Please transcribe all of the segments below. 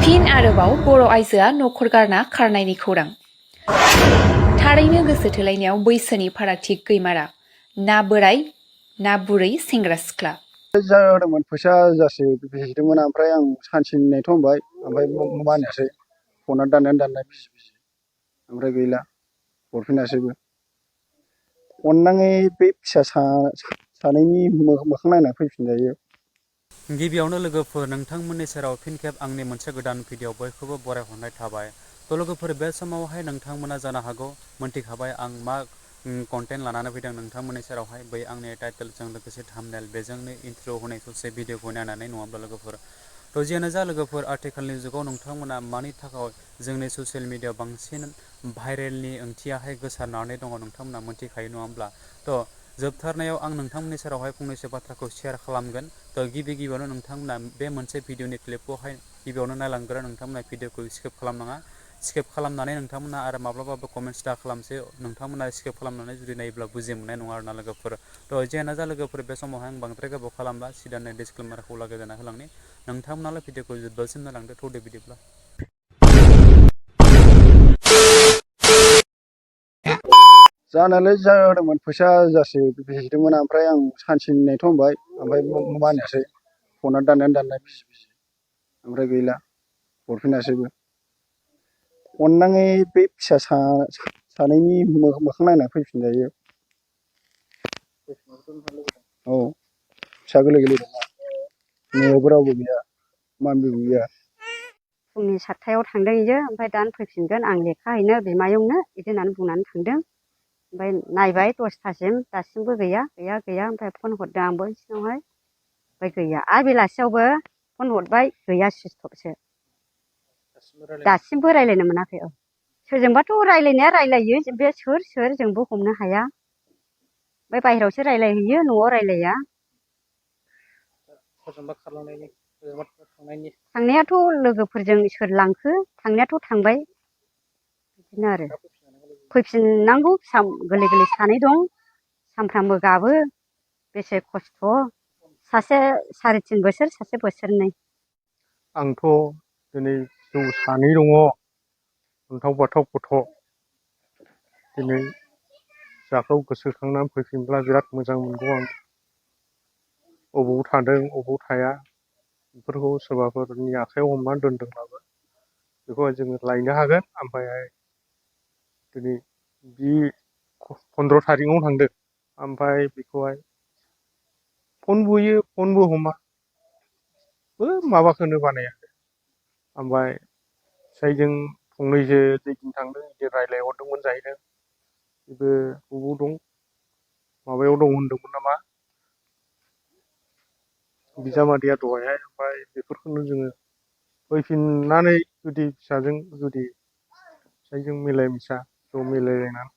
फिन आरोबाव बर' आइजोआ नखर गारना खारनायनि खौरां। थारैनो गोसो थोलायनायाव बैसोनि फारागथि गैमारा। ना बोराय ना बुरै सेंग्रा सिख्ला। जादोंमोन फैसा जासे बिहरदोंमोन ओमफ्राय आं सानसे नेथ' होनबाय ओमफ्राय मानियासै फना दाननाय बिजि ओमफ्राय गैला हरफिनासैबो। अननाङै बे फिसा सानैनि मोखां नायना फैफिनजायो। गिबियावनो लोगोफोर नोंथांमोननि सेराव फिन खेब आंनि मोनसे गोदान भिडिअ बयखौबो बरायहरनाय थाबाय। थ' लोगोफोर बे समावहाय नोंथांमोना जानो हागौ मोनथिखाबाय आं मा कन्टेन्ट लानानै फैदों नोंथांमोननि सेरावहाय बै आंनि टाइटेलजों लोगोसे थाम्बनेल बेजोंनो इन्ट्र' होनाय ससे भिडिअखौ नायनानै नङाब्ला लोगोफोर। थ' जियानो जा लोगोफोर आथिखालनि जुगाव नोंथांमोना मानि थाखाय जोंनि ससियेल मिडियाआव बांसिन भाइरेलनि ओंथियाहाय गोसारनानै दङ नोंथांमोना मोनथिखायो नङा होमब्ला। थ' जोबथारनायाव आं नोंथांमोननि सेरावहाय फंनैसो बाथ्राखौ शेयार खालामगोन। थ' गिबियावनो नोंथांमोना बे मोनसे भिडिअनि क्लिपखौहाय गिबियावनो नायलांग्रो नोंथांमोना भिडिअखौ स्किप खालामनाङा। स्किप खालामनानै नोंथांमोना आरो माब्लाबाबो कमेन्ट्स दा खालामसै नोंथांमोना स्किप खालामनानै जुदि नायोब्ला बुजि मोननाय नङा आरोना लोगोफोर। थ' जियानो जा लोगोफोर बे समावहाय आं बांद्राय गोबाव खालामला सिदानो डिसक्लेमारखौ लागोजाना होलांनि। नोंथांमोनाल' भिडिअखौ जोबजासिम नायलांदो थ'दे बिदिब्ला। जानायालाय जादोंमोन फैसा जासे बिहरदोंमोन ओमफ्राय आं सानसे नेथ' होनबाय ओमफ्राय मानियासै फना दाननाय बिजि ओमफ्राय गैला हरफिनासैबो। अननाङै बे फिसा सानैनि मोखां नायना फैफिनजायो। औ फिसा गोरलै दङ न'आवबो रावबो गैया मानसिबो गैया। फुंनि 7टायाव थांदों इयो ओमफ्राय दानो फैफिनगोन आं लेखा हैनो बिमायंनो बिदि होननानै बुंनानै थांदों। ओमफ्राय नायबाय 10टासिम दासिमबो गैया ओमफ्राय फन हरदों आंबो बिसिनावहाय ओमफ्राय गैया आरो बेलासियावबो फन हरबाय गैया सुइसअफसो दासिमबो रायज्लायनो मोनाखै। औ सोरजोंबाथ' रायज्लायनाया रायज्लायो बे सोर जोंबो हमनो हाया। ओमफ्राय बाहेरायावसो रायज्लायहैयो न'आव रायज्लाया। थांनायाथ' लोगोफोरजों सोर लांखो थांनायाथ' थांबाय बिदिनो आरो फैफिननांगौ फिसा गोरलै सानै दं सानफ्रामबो गाबो बेसे खस्थ'। सासे 3.5 बोसोर सासे बोसोरनै। आंथ' दिनै जौ सानै दङ अन्थाव बाथाव गथ'। दिनै फिसाखौ गोसोखांनानै फैफिनब्ला बिराद मोजां मोनगौ आं। अबाव थादों अबाव थाया बेफोरखौ सोरबाफोरनि आखाइयाव हमनानै दोनदोंब्लाबो बेखौहाय जोङो लायनो हागोन। ओमफ्रायहाय दिनै बि 15 थारिखआव थांदों ओमफ्राय बेखौहाय फन बुयो फनबो हमा माबाखौनो बानायाखै। ओमफ्राय फिसाइजों फंनैसो दैदिन थांदों बिदि रायज्लायहरदोंमोन जाहैदों बेबो बबाव दं माबायाव दं होनदोंमोन नामा बिजामादैया दहायहाय। ओमफ्राय बेफोरखौनो जोङो फैफिननानै जुदि फिसाइजों मिलाय मिसा ज' मिलायलायनानै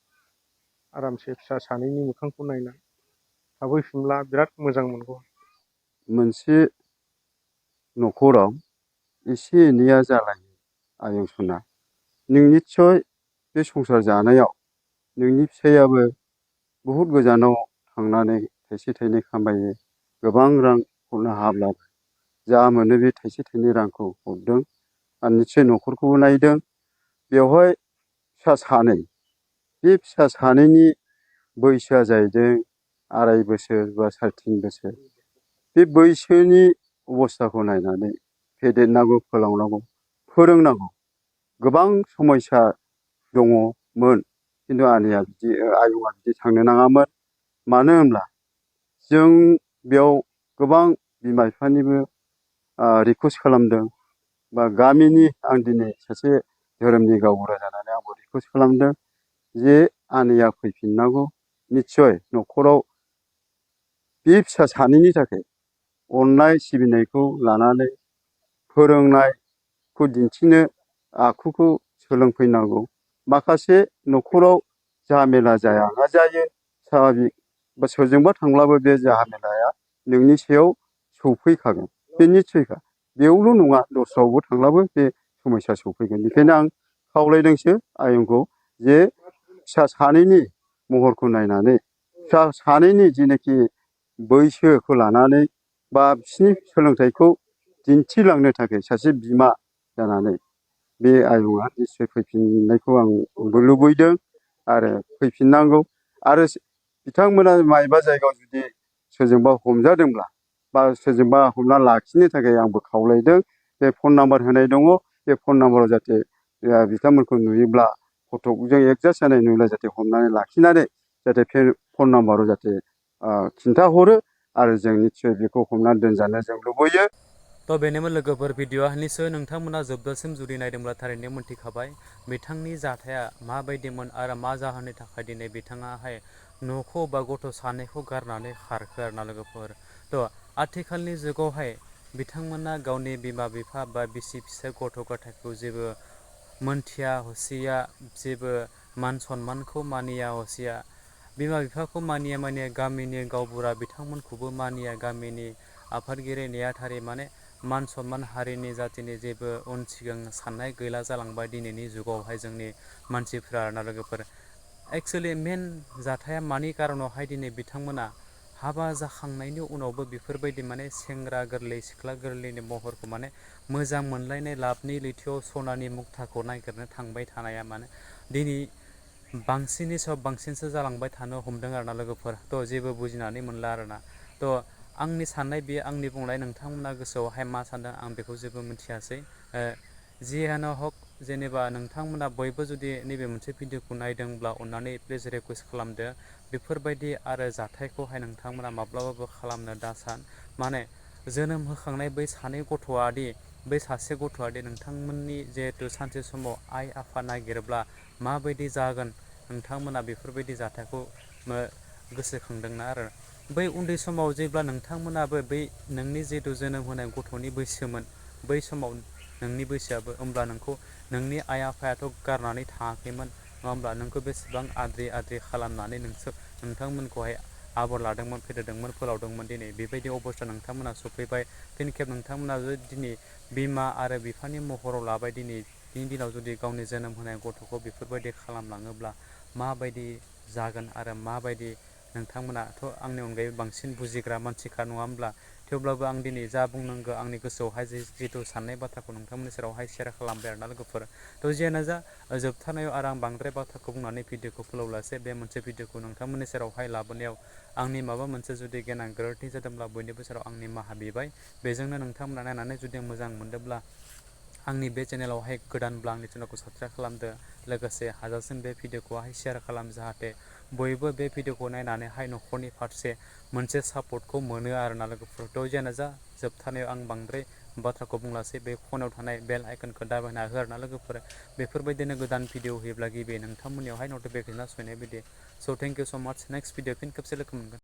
आरामसे फिसा सानैनि मोखांखौ नायनानै थाबोफिनब्ला बिराद मोजां मोनगौ। मोनसे न'खराव एसे एनैया जालायो आयं सना। नों निस्सय बे संसार जानायाव नोंनि फिसाइयाबो बहुद गोजानाव थांनानै थाइसे थाइनै खामायो गोबां रां हरनो हाब्लाबो जा मोनो बे थाइसे थाइनै रांखौ हरदों आरो निस्सय न'खरखौबो नायदों। बेवहाय फिसा सानै बे फिसा सानैनि बैसोआ जाहैदों 2.5 बोसोर बा 3.5 बोसोर। बे बैसोनि अबस्थाखौ नायनानै फेदेरनांगौ फोलावनांगौ फोरोंनांगौ गोबां समयसा दङमोन। खिन्थु आयंआ बिदि थांनो नाङामोन। मानो होनब्ला जों बेयाव गोबां बिमा बिफानिबो रिकुवेस्ट खालामदों बा गामिनि आं दिनै सासे धोरोमनि गावबुरा जानानै आंबो रिकुवेस्ट खालामदों जे आनैया फैफिननांगौ। निस्सय न'खराव बे फिसा सानैनि थाखाय अननाय सिबिनायखौ लानानै फोरोंनायखौ दिन्थिनो आखुखौ सोलोंफैनांगौ। माखासे न'खराव झामेला जाया जायो साभाबिक बा सोरजोंबा थांब्लाबो बे झामेलाया नोंनि सायाव सौफैखागोन बे निस्सयखा। बेयावल' नङा दस्रायावबो थांब्लाबो बे समयसा सौफैगोन। बेखायनो आं खावलायदोंसो आयंखौ जे फिसा सानैनि महरखौ नायनानै फिसा सानैनि जिनाखि बैसोखौ लानानै बा बिसिनि सोलोंथाइखौ दिन्थिलांनो थाखाय सासे बिमा जानानै बे आयंआ निस्सय फैफिननायखौ आंबो लुबैदों आरो फैफिननांगौ आरो बिथांमोना मायबा जायगायाव जुदि सोरजोंबा हमजादोंब्ला बा सोरजोंबा हमना लाखिनो थाखाय आंबो खावलायदों बे फन नाम्बार होनाय दङ बे फन नाम्बाराव जाहाथे बिथांमोनखौ नुयोब्ला फटकजों एडजास्ट जानाय नुयोब्ला जाहाथे हमनानै लाखिनानै जाहाथे फन नाम्बाराव जाहाथे खिन्थाहरो आरो जों निस्सय बेखौ हमनानै दोनजानो जों लुबैयो। तो बेनोमोन लोगोफोर भिडिअआ निसय नोंथांमोना जोबजासिम जुदि नायदोंब्ला थारैनो मोनथिखाबाय बिथांनि जाथाया माबायदिमोन आरो मा जाहोननि थाखाय दिनै बिथाङाहाय न'खौ बा गथ' सानैखौ गारनानै खारखो आरोना लोगोफोर। थ' आथिखालनि जुगावहाय बिथांमोना गावनि बिमा बिफा बा बिसि फिसाय गथ' गथायखौ जेबो मोनथिया हसिया जेबो मान सनमानखौ मानिया हसिया बिमा बिफाखौ मानिया गामिनि गावबुरा बिथांमोनखौबो मानिया गामिनि आफादगिरि नेहाथारि माने मान सनमान हारिनि जातिनि जेबो उन सिगां साननाय गैला जालांबाय दिनैनि जुगावहाय जोंनि मानसिफ्रा आरोना लोगोफोर। एक्सुवेलि मेन जाथाया मानि कारनावहाय दिनै बिथांमोना हाबा जाखांनायनि उनावबो बेफोरबायदि माने सेंग्रा गोरलै सिख्ला गोरलैनि महरखौ माने मोजां मोनलायनाय लाबनि लैथोआव सनानि मुक्ताखौ नागिरनो थांबाय थानाया माने दिनै बांसिननि सायाव बांसिनसो जालांबाय थानो हमदों आरोना लोगोफोर। थ' जेबो बुजिनानै मोनला आरोना। थ' आंनि साननाय बेयो आंनि बुंनाय नोंथांमोना गोसोआवहाय मा सानदों आं बेखौ जेबो मिथियासै। जियानो हक जेनेबा नोंथांमोना बयबो जुदि नैबे मोनसे भिडिअखौ नायदोंब्ला अननानै प्लिज रिकुवेस्ट खालामदो बेफोरबायदि आरो जाथायखौहाय नोंथांमोना माब्लाबाबो खालामनो दासान। माने जोनोम होखांनाय बै सानै गथ'आदि बै सासे गथ'आदि नोंथांमोननि जिहेथु सानसे समाव आइ आफा नागिरोब्ला माबायदि जागोन नोंथांमोना बेफोरबायदि जाथायखौ गोसोखांदोंना आरो बै उन्दै समाव जेब्ला नोंथांमोनाबो बै नोंनि जिहेथु जोनोम होनाय गथ'नि बैसोमोन बै समाव नोंनि बैसोआबो होमब्ला नोंखौ नोंनि आइ आफायाथ' गारनानै थाङाखैमोन नङा होमब्ला नोंखौ बेसेबां आद्रि आद्रि खालामनानै नोंथांमोनखौहाय आबर लादोंमोन फेदेरदोंमोन फोलावदोंमोन दिनै बेबायदि अबस्था नोंथांमोना सफैबाय फिन खेब नोंथांमोना दिनै बिमा आरो बिफानि महराव लाबाय दिनैनि दिनाव जुदि गावनि जोनोम होनाय गथ'खौ बेफोरबायदि खालामलाङोब्ला माबायदि जागोन आरो माबायदि नोंथांमोनाथ' आंनि अनगायै बांसिन बुजिग्रा मानसिखा नङा होमब्ला थेवब्लाबो आं दिनै जा बुंनांगौ आंनि गोसोआवहाय जिथु साननाय बाथ्राखौ नोंथांमोननि सेरावहाय सेयार खालामबाय आरोना लोगोफोर। थ' जियानो जा जोबथारनायाव आरो आं बांद्राय बाथ्राखौ बुंनानै भिडिअखौ फोलावलासे बे मोनसे भिडिअखौ नोंथांमोननि सेरावहाय लाबोनायाव आंनि माबा मोनसे जुदि गोनां गोरोन्थि जादोंब्ला बयनिबो सेराव आंनि निमाहा बिबाय। बेजोंनो नोंथांमोना नायनानै जुदि मोजां मोनदोंब्ला आंनि बे चेनेलावहाय गोदानब्ला आंनि चेनेलखौ साबसक्राइब खालामदो लोगोसे हाजासिम बे भिडिअखौहाय सेयार खालाम जाहाथे बयबो बे भिडिअखौ नायनानैहाय न'खरनि फारसे मोनसे सापर्टखौ मोनो आरोना लोगोफोर। थ' जियानो जा जोबथारनायाव आं बांद्राय बाथ्राखौ बुंलासै बे खनायाव थानाय बेल आइकनखौ दाबायना हो आरोना लोगोफोर बेफोरबायदिनो गोदान भिडिअ होयोब्ला गिबि नोंथांमोननियावहाय नटिफिकेसना सहैनाय बायदि। स' थेंक इउ स' माच नेक्स्ट भिडिअ फिन खेबसे लोगो मोनगोन।